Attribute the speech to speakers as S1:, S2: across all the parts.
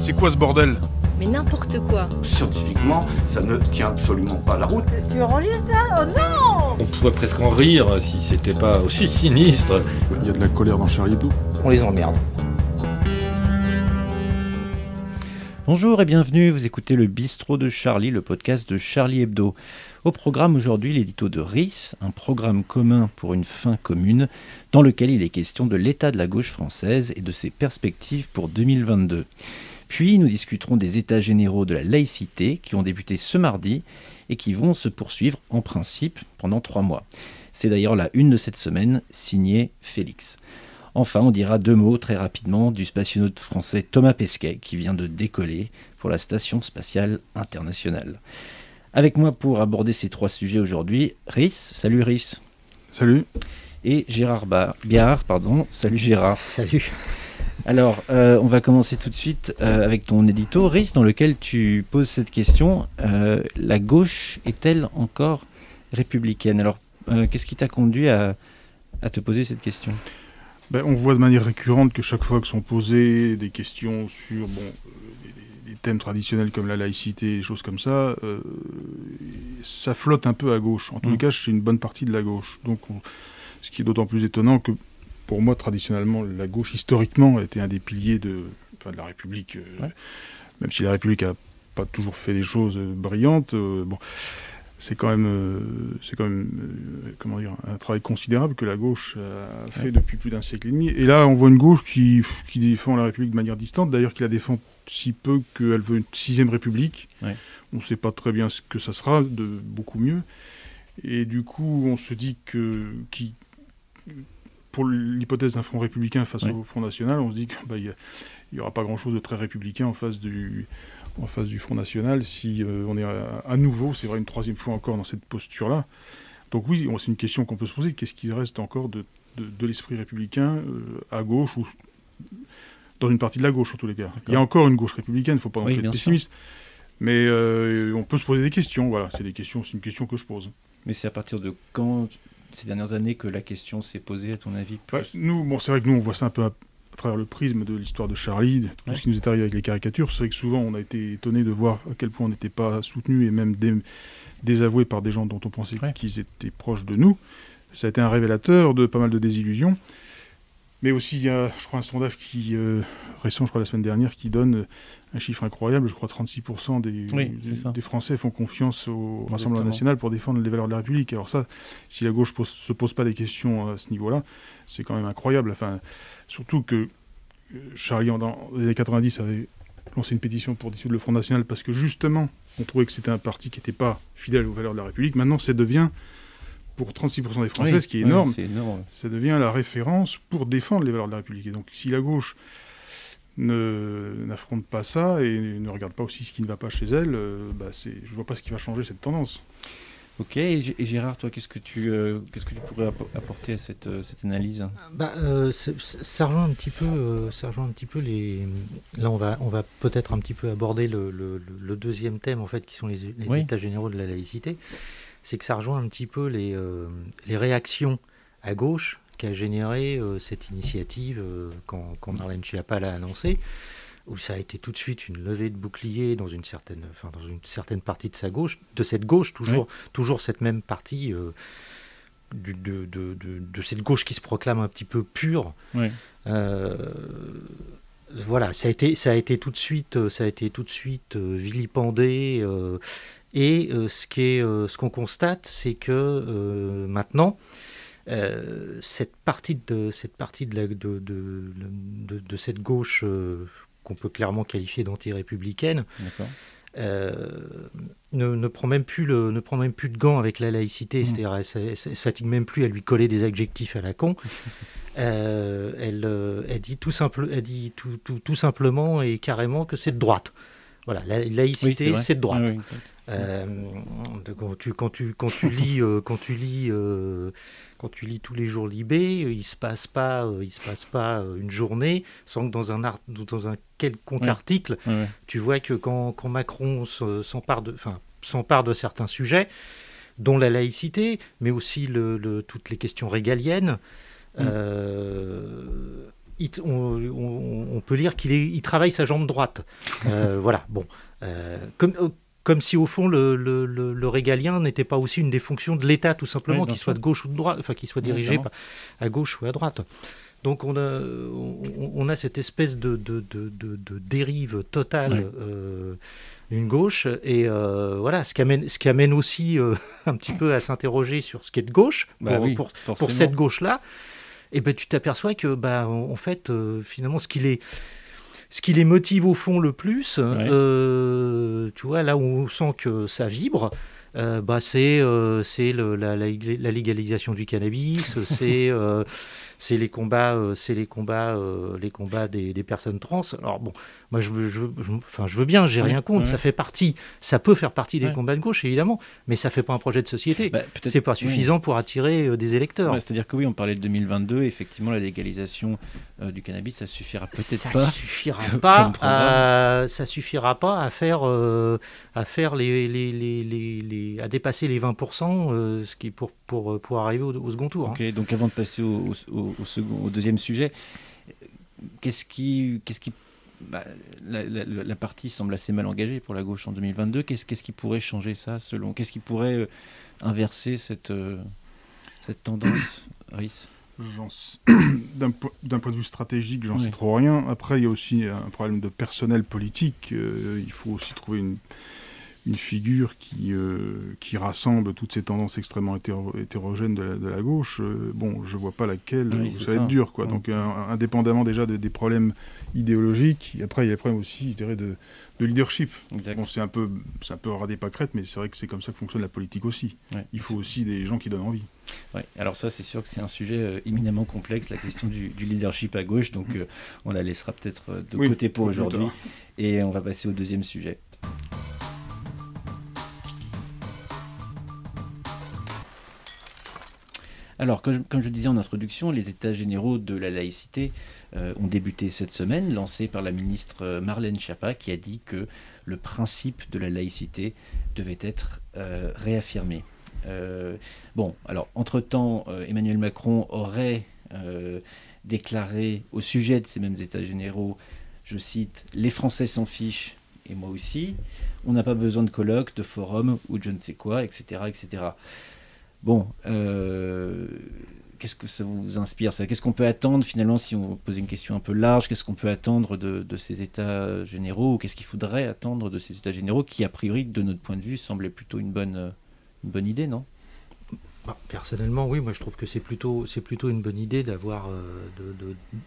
S1: C'est quoi ce bordel?
S2: Mais n'importe quoi.
S3: Scientifiquement, ça ne tient absolument pas la route.
S4: Tu enregistres ça? Oh non!
S5: On pourrait presque en rire si c'était pas aussi sinistre.
S1: Il y a de la colère dans Charlie Hebdo.
S6: On les emmerde.
S7: Bonjour et bienvenue, vous écoutez le Bistrot de Charlie, le podcast de Charlie Hebdo. Au programme aujourd'hui, l'édito de RIS, un programme commun pour une fin commune, dans lequel il est question de l'état de la gauche française et de ses perspectives pour 2022. Puis nous discuterons des états généraux de la laïcité qui ont débuté ce mardi et qui vont se poursuivre en principe pendant 3 mois. C'est d'ailleurs la une de cette semaine, signée Félix. Enfin, on dira 2 mots très rapidement du spationaute français Thomas Pesquet qui vient de décoller pour la Station spatiale internationale. Avec moi pour aborder ces 3 sujets aujourd'hui, Rhys. Salut Rhys.
S1: Salut.
S7: Et Gérard Biard. Salut Gérard.
S6: Salut.
S7: Alors, on va commencer tout de suite avec ton édito, Rhys, dans lequel tu poses cette question. La gauche est-elle encore républicaine? Alors, qu'est-ce qui t'a conduit à te poser cette question?
S1: On voit de manière récurrente que chaque fois que sont posées des questions sur des thèmes traditionnels comme la laïcité, des choses comme ça, ça flotte un peu à gauche. En tous les cas, c'est une bonne partie de la gauche. Donc, ce qui est d'autant plus étonnant que, pour moi, traditionnellement, la gauche, historiquement, a été un des piliers de la République. Même si la République n'a pas toujours fait des choses brillantes, c'est quand même comment dire, un travail considérable que la gauche a fait depuis plus d'un siècle et demi. Et là, on voit une gauche qui défend la République de manière distante, d'ailleurs qui la défend si peu qu'elle veut une 6e République. Ouais. On ne sait pas très bien ce que ça sera, de beaucoup mieux. Et du coup, on se dit que pour l'hypothèse d'un front républicain face au Front National, on se dit qu'il n'y aura pas grand-chose de très républicain en face du Front National si on est à nouveau, c'est vrai, une 3e fois encore dans cette posture-là. Donc oui, c'est une question qu'on peut se poser. Qu'est-ce qui reste encore de l'esprit républicain à gauche, ou dans une partie de la gauche en tous les cas? D'accord. Il y a encore une gauche républicaine, il ne faut pas non plus être pessimiste. Mais on peut se poser des questions, voilà. C'est une question que je pose.
S7: Mais c'est à partir de quand, ces dernières années, que la question s'est posée, à ton avis plus...
S1: C'est vrai que nous, on voit ça un peu à travers le prisme de l'histoire de Charlie, tout ce qui nous est arrivé avec les caricatures. C'est vrai que souvent, on a été étonné de voir à quel point on n'était pas soutenu et même désavoué par des gens dont on pensait qu'ils étaient proches de nous. Ça a été un révélateur de pas mal de désillusions. Mais aussi, il y a, je crois, un sondage récent, la semaine dernière, qui donne un chiffre incroyable. Je crois 36% des Français font confiance au Rassemblement national pour défendre les valeurs de la République. Alors ça, si la gauche se pose pas des questions à ce niveau-là, c'est quand même incroyable. Enfin, surtout que Charlie, dans les années 90, avait lancé une pétition pour dissoudre le Front National parce que justement, on trouvait que c'était un parti qui n'était pas fidèle aux valeurs de la République. Maintenant, ça devient... pour 36% des Français, ce qui est énorme, ça devient la référence pour défendre les valeurs de la République. Et donc, si la gauche n'affronte pas ça et ne regarde pas aussi ce qui ne va pas chez elle, je ne vois pas ce qui va changer cette tendance.
S7: Ok, et Gérard, toi, qu'est-ce que tu pourrais apporter à cette analyse?
S6: Ça rejoint un petit peu les... Là, on va peut-être un petit peu aborder le deuxième thème, en fait, qui sont les états généraux de la laïcité. C'est que ça rejoint un petit peu les réactions à gauche qu'a généré cette initiative quand Marlène Schiappa l'a annoncée, où ça a été tout de suite une levée de bouclier dans une certaine partie de cette gauche, toujours cette même partie de cette gauche qui se proclame un petit peu pure. Voilà, ça a été tout de suite vilipendé. Et ce qu'on constate, c'est que maintenant, cette partie de cette gauche qu'on peut clairement qualifier d'anti-républicaine ne prend même plus de gants avec la laïcité, c'est-à-dire elle se fatigue même plus à lui coller des adjectifs à la con. Elle dit tout simplement et carrément que c'est de droite. Voilà, la laïcité, c'est de droite. Quand tu lis tous les jours Libé, il se passe pas une journée sans que dans un quelconque article, tu vois que quand Macron s'empare de certains sujets, dont la laïcité, mais aussi toutes les questions régaliennes, on peut lire qu'il travaille sa jambe droite. Voilà, bon. Comme si au fond le régalien n'était pas aussi une des fonctions de l'État, tout simplement, qu'il soit de gauche ou de droite, enfin qu'il soit dirigé à gauche ou à droite. Donc on a cette espèce de dérive totale d'une gauche, et voilà, ce qui amène aussi un petit peu à s'interroger sur ce qui est de gauche pour cette gauche-là. Et ben tu t'aperçois que en fait finalement ce qui les motive au fond le plus, tu vois, là où on sent que ça vibre, c'est la légalisation du cannabis, c'est les combats des personnes trans. Alors bon, moi je veux bien, j'ai rien contre, ça peut faire partie des combats de gauche évidemment, mais ça fait pas un projet de société. C'est pas suffisant pour attirer des électeurs.
S7: C'est-à-dire que oui, on parlait de 2022, effectivement la légalisation du cannabis, ça suffira peut-être pas.
S6: Ça suffira pas à faire à dépasser les 20%, ce qui pour arriver au second tour.
S7: Ok, donc avant de passer au deuxième sujet, la partie semble assez mal engagée pour la gauche en 2022. Qu'est-ce qui pourrait changer ça, qu'est-ce qui pourrait inverser cette tendance, Rhys?
S1: D'un point de vue stratégique, j'en sais trop rien. Après, il y a aussi un problème de personnel politique. Il faut aussi trouver une figure qui rassemble toutes ces tendances extrêmement hétérogènes de la gauche. Je vois pas laquelle, ça va être dur, quoi. Donc, indépendamment déjà des problèmes idéologiques, après, il y a les problèmes aussi, je dirais, de leadership. Bon, c'est un peu ras des pâquerettes, mais c'est vrai que c'est comme ça que fonctionne la politique aussi. Il faut aussi des gens qui donnent envie.
S7: Alors ça, c'est sûr que c'est un sujet éminemment complexe, la question du leadership à gauche, donc on la laissera peut-être de côté pour aujourd'hui, et on va passer au deuxième sujet. Alors, comme je disais en introduction, les États généraux de la laïcité ont débuté cette semaine, lancés par la ministre Marlène Schiappa, qui a dit que le principe de la laïcité devait être réaffirmé. Alors, entre-temps, Emmanuel Macron aurait déclaré au sujet de ces mêmes États généraux, je cite, « Les Français s'en fichent, et moi aussi. On n'a pas besoin de colloques, de forums ou de je ne sais quoi, etc. etc. » Bon, qu'est-ce que ça vous inspire, ça? Qu'est-ce qu'on peut attendre finalement, si on posait une question un peu large, qu'est-ce qu'on peut attendre de ces États généraux, ou qu'est-ce qu'il faudrait attendre de ces États généraux qui, a priori, de notre point de vue, semblaient plutôt une bonne idée, non?
S6: Personnellement, oui, moi je trouve que c'est plutôt une bonne idée d'avoir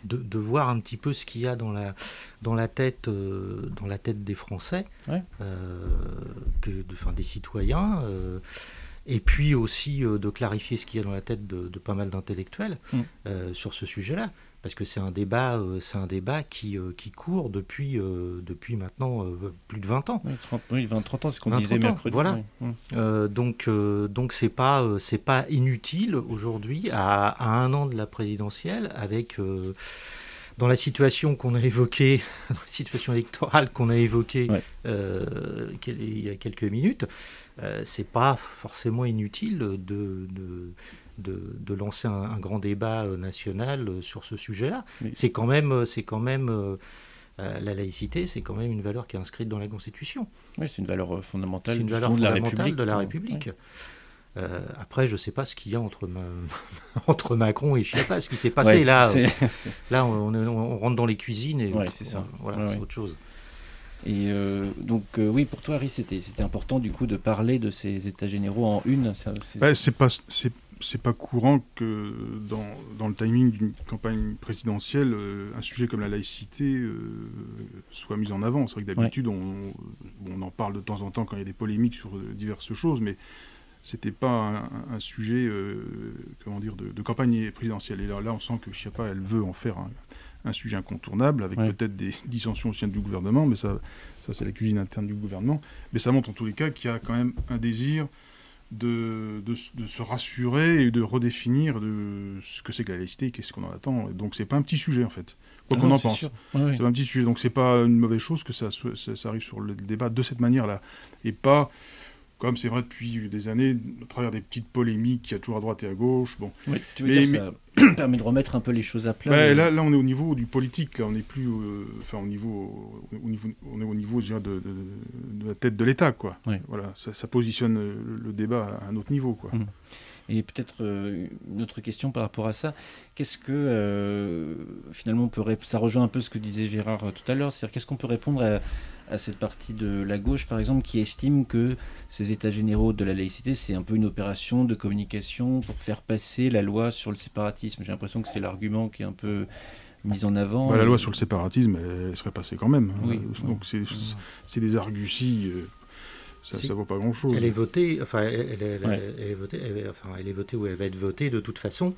S6: de voir un petit peu ce qu'il y a dans la tête des Français, des citoyens. Et puis aussi de clarifier ce qu'il y a dans la tête de pas mal d'intellectuels sur ce sujet-là, parce que c'est un débat qui court depuis maintenant plus de 20 ans.
S7: 20-30 ans, c'est ce qu'on disait mercredi.
S6: Voilà. Donc c'est pas inutile aujourd'hui, à un an de la présidentielle, avec dans la situation qu'on a évoquée, la situation électorale qu'on a évoquée il y a quelques minutes, c'est pas forcément inutile de lancer un grand débat national sur ce sujet-là. Mais c'est quand même la laïcité, c'est quand même une valeur qui est inscrite dans la Constitution.
S7: Oui, c'est une valeur fondamentale,
S6: de la République. Après, je ne sais pas ce qu'il y a entre Macron et Schiappa, ce qui s'est passé là. Là, on rentre dans les cuisines et
S7: c'est ça.
S6: C'est autre chose.
S7: Et donc, oui, pour toi, Harry, c'était important du coup de parler de ces États généraux en une.
S1: C'est pas courant que dans le timing d'une campagne présidentielle, un sujet comme la laïcité soit mis en avant. C'est vrai que d'habitude, on en parle de temps en temps quand il y a des polémiques sur diverses choses, mais c'était pas un sujet de campagne présidentielle. Et là, on sent que Schiappa, elle veut en faire un sujet incontournable, avec peut-être des dissensions au sein du gouvernement, mais ça c'est la cuisine interne du gouvernement. Mais ça montre en tous les cas qu'il y a quand même un désir de se rassurer et de redéfinir ce que c'est que la laïcité et qu'est-ce qu'on en attend. Et donc c'est pas un petit sujet en fait, quoi qu'on en pense. C'est pas un petit sujet, donc c'est pas une mauvaise chose que ça arrive sur le débat de cette manière-là, et pas comme c'est vrai depuis des années, à travers des petites polémiques qu'il y a toujours à droite et à gauche. Bon.
S7: Oui, tu veux dire ça permet de remettre un peu les choses à plat.
S1: Là, on est au niveau du politique, là, on n'est plus, on est au niveau je dirais, de la tête de l'État, quoi.
S7: Oui.
S1: Voilà, ça positionne le débat à un autre niveau, quoi.
S7: Et peut-être une autre question par rapport à ça. Qu'est-ce que, finalement, ça rejoint un peu ce que disait Gérard tout à l'heure, c'est-à-dire qu'est-ce qu'on peut répondre à cette partie de la gauche, par exemple, qui estime que ces états généraux de la laïcité, c'est un peu une opération de communication pour faire passer la loi sur le séparatisme. J'ai l'impression que c'est l'argument qui est un peu mis en avant.
S1: La loi sur le séparatisme, elle serait passée quand même.
S7: Oui.
S1: Donc c'est des arguties... Ça vaut pas grand-chose.
S6: Elle est votée, elle est votée ou elle va être votée de toute façon.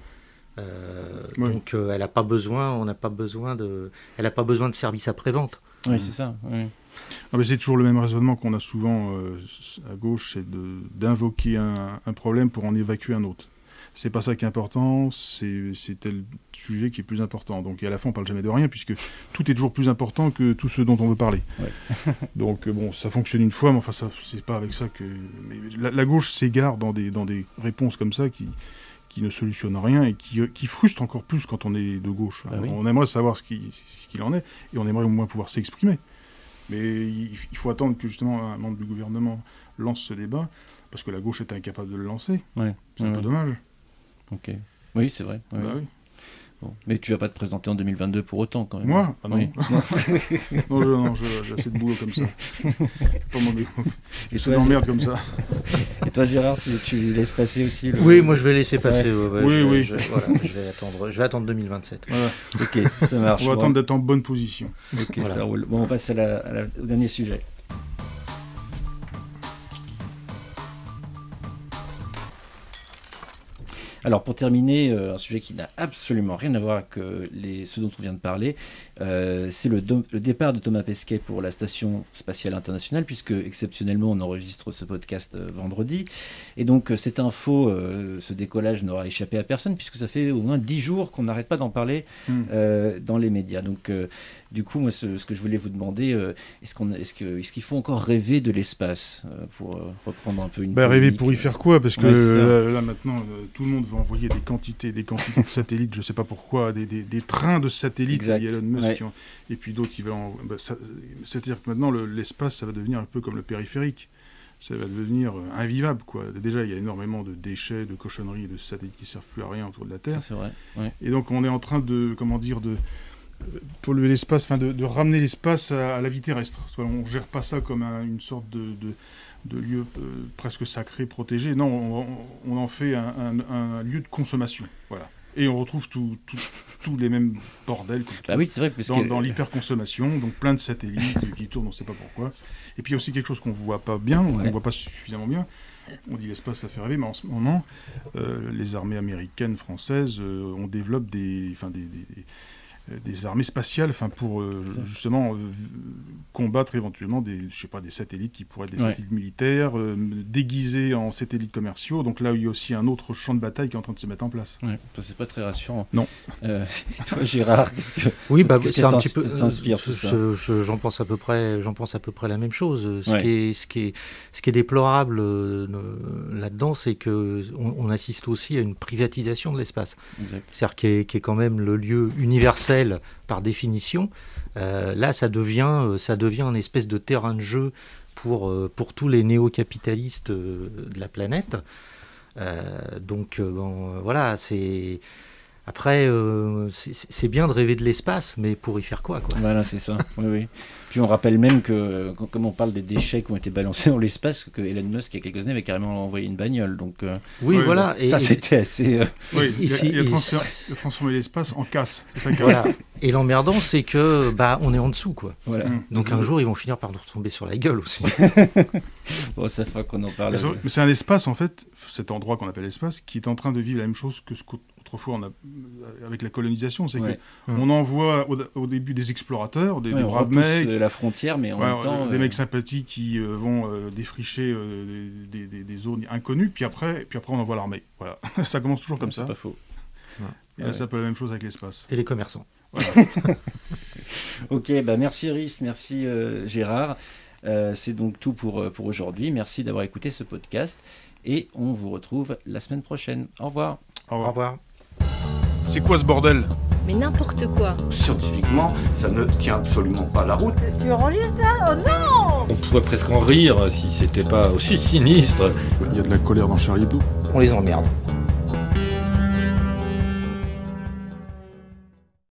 S6: Donc elle n'a pas besoin, elle n'a pas besoin de service après-vente.
S7: Oui, c'est ça. Oui.
S1: Mais c'est toujours le même raisonnement qu'on a souvent à gauche, c'est d'invoquer un problème pour en évacuer un autre. C'est pas ça qui est important, c'est tel sujet qui est plus important. Donc à la fin, on parle jamais de rien, puisque tout est toujours plus important que tout ce dont on veut parler. Ouais. Donc bon, ça fonctionne une fois, mais enfin, c'est pas avec ça que... Mais la gauche s'égare dans des réponses comme ça qui ne solutionnent rien et qui frustrent encore plus quand on est de gauche.
S7: Oui.
S1: On aimerait savoir ce qu'il en est, et on aimerait au moins pouvoir s'exprimer. Mais il faut attendre que justement un membre du gouvernement lance ce débat, parce que la gauche est incapable de le lancer. Ouais. C'est un peu dommage.
S7: Ok. Oui, c'est vrai. Oui.
S1: Bah oui.
S7: Bon. Mais tu vas pas te présenter en 2022 pour autant, quand même.
S1: Moi ? Ah non.
S7: Oui.
S1: non, j'ai assez de boulot comme ça. Pas mon je m'emmerde comme ça.
S7: Et toi, Gérard, tu laisses passer aussi
S6: Oui, moi je vais laisser passer.
S1: Oui.
S6: Je vais attendre 2027.
S1: Voilà.
S7: Ok, ça marche.
S1: On va attendre d'être en bonne position.
S7: Ok, voilà. Ça roule. Bon, on passe au dernier sujet. Alors pour terminer, un sujet qui n'a absolument rien à voir avec ce dont on vient de parler, c'est le départ de Thomas Pesquet pour la Station Spatiale Internationale, puisque exceptionnellement on enregistre ce podcast vendredi. Et donc cette info, ce décollage n'aura échappé à personne, puisque ça fait au moins 10 jours qu'on n'arrête pas d'en parler dans les médias. Donc du coup, moi, ce que je voulais vous demander, est-ce qu'il faut encore rêver de l'espace pour reprendre un peu une...
S1: Rêver pour y faire quoi ? Parce que là maintenant, tout le monde va envoyer des quantités de satellites, je ne sais pas pourquoi, des trains de satellites.
S7: Exact.
S1: Il y a Elon Musk et puis d'autres qui vont... c'est-à-dire que maintenant, l'espace, ça va devenir un peu comme le périphérique. Ça va devenir invivable, quoi. Déjà, il y a énormément de déchets, de cochonneries, de satellites qui ne servent plus à rien autour de la Terre.
S7: Ça, c'est vrai. Ouais.
S1: Et donc, on est en train de polluer l'espace, de ramener l'espace à la vie terrestre. On ne gère pas ça comme une sorte de lieu presque sacré, protégé. Non, on en fait un lieu de consommation. Voilà. Et on retrouve tous les mêmes bordels
S7: oui, c'est vrai,
S1: dans l'hyperconsommation, donc plein de satellites qui tournent, on ne sait pas pourquoi. Et puis il y a aussi quelque chose qu'on ne voit pas bien, on ne voit pas suffisamment bien. On dit l'espace, ça fait rêver, mais en ce moment, les armées américaines, françaises, on développe des armées spatiales, pour justement combattre éventuellement des satellites qui pourraient être des satellites militaires, déguisés en satellites commerciaux. Donc là, il y a aussi un autre champ de bataille qui est en train de se mettre en place.
S7: Ouais, ça, c'est pas très rassurant.
S1: Non.
S7: Toi, Gérard, qu'est-ce que
S6: c'est un petit peu
S7: t'inspire tout ça ?
S6: J'en pense à peu près la même chose. Ce qui est déplorable là-dedans, c'est que on assiste aussi à une privatisation de l'espace.
S7: Exact.
S6: C'est-à-dire qui est quand même le lieu universel par définition. Là, ça devient une espèce de terrain de jeu pour tous les néo-capitalistes de la planète. Voilà, c'est... Après, c'est bien de rêver de l'espace, mais pour y faire quoi ?
S7: Voilà, c'est ça. Oui. Puis on rappelle même que, comme on parle des déchets qui ont été balancés dans l'espace, que Elon Musk, il y a quelques années, avait carrément envoyé une bagnole. Donc,
S6: voilà.
S7: Ça, c'était assez...
S1: il a transformé l'espace en casse. C'est ça
S6: voilà. Et l'emmerdant, c'est que on est en dessous, quoi.
S7: Voilà.
S6: Donc un jour, ils vont finir par nous retomber sur la gueule aussi.
S7: Bon, ça fait qu'on en parle.
S1: Mais c'est un espace, en fait, cet endroit qu'on appelle l'espace, qui est en train de vivre la même chose que ce qu'autrefois on a avec la colonisation. C'est qu'on envoie au début des explorateurs, des braves mecs,
S7: la frontière, mais en même temps...
S1: des mecs sympathiques qui vont défricher des zones inconnues, puis après on envoie l'armée. Voilà. Ça commence toujours comme ça.
S7: C'est pas faux.
S1: Et là, c'est un peu la même chose avec l'espace.
S6: Et les commerçants.
S1: Voilà.
S7: Ok, merci Rhys, merci Gérard. C'est donc tout pour aujourd'hui. Merci d'avoir écouté ce podcast et on vous retrouve la semaine prochaine. Au revoir.
S1: Au
S6: Au revoir.
S1: C'est quoi ce bordel?
S4: Mais n'importe quoi.
S3: Scientifiquement, ça ne tient absolument pas la route.
S4: Tu enregistres ça? Oh non!
S5: On pourrait presque en rire si c'était pas aussi sinistre.
S1: Il y a de la colère dans Charlie Hebdo.
S6: On les emmerde.